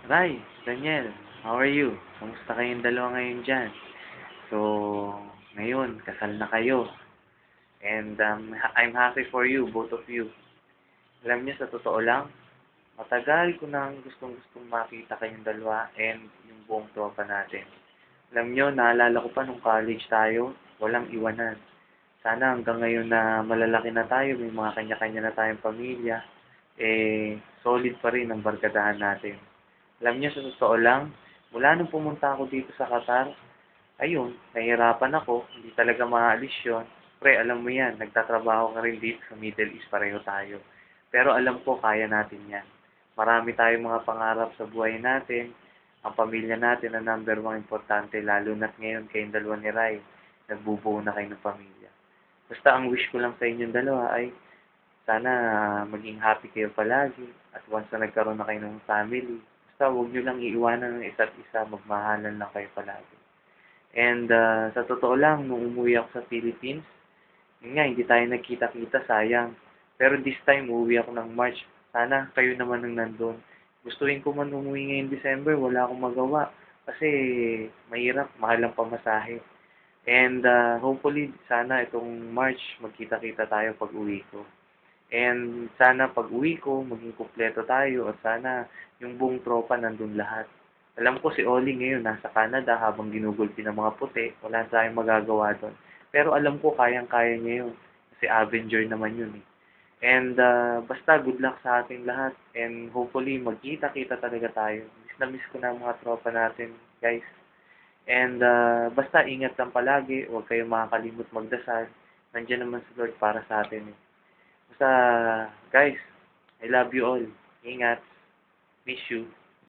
Rai, Daniel, how are you? Kamusta kayong dalawa ngayon dyan? So, ngayon, kasal na kayo. And I'm happy for you, both of you. Alam niyo, sa totoo lang, matagal ko nang gustong-gustong makita kayong dalawa and yung buong tropa natin. Alam niyo, naalala ko pa nung college tayo, walang iwanan. Sana hanggang ngayon na malalaki na tayo, may mga kanya-kanya na tayong pamilya, solid pa rin ang barkadahan natin. Alam niyo, sa totoo lang, mula nung pumunta ako dito sa Qatar, ayun, nahihirapan ako, hindi talaga maalis yun. Pre, alam mo yan, nagtatrabaho ka rin dito sa Middle East, pareho tayo. Pero alam ko, kaya natin yan. Marami tayong mga pangarap sa buhay natin. Ang pamilya natin ang number one importante, lalo na't ngayon kayong dalawa ni Rai, nagbubuo na kayo ng pamilya. Basta ang wish ko lang sa inyong dalawa ay sana maging happy kayo palagi at once na nagkaroon na kayo ng family, basta huwag nyo lang iiwanan ng isa't isa, magmahalan lang kayo palagi. And sa totoo lang, nung umuwi ako sa Philippines, yun nga, hindi tayo nagkita-kita, sayang. Pero this time, uuwi ako ng March. Sana kayo naman ang nandun. Gustuin ko man umuwi ngayong December, wala akong magawa. Kasi mahirap, mahal ang pamasahe. And hopefully, sana itong March, magkita-kita tayo pag uwi ko. And sana pag uwi ko, maging kumpleto tayo at sana yung buong tropa nandun lahat. Alam ko si Oli ngayon nasa Canada habang ginugulpi ng mga puti, wala tayong magagawa doon. Pero alam ko kayang-kaya niya yun. Kasi Avenger naman yun eh. And basta good luck sa ating lahat and hopefully magkita-kita talaga tayo. Miss na miss ko na ang mga tropa natin, guys. And basta ingat lang palagi, huwag kayong makakalimot magdasal. Nandiyan naman si Lord para sa atin eh. Basta, guys, I love you all. Ingat. Miss you.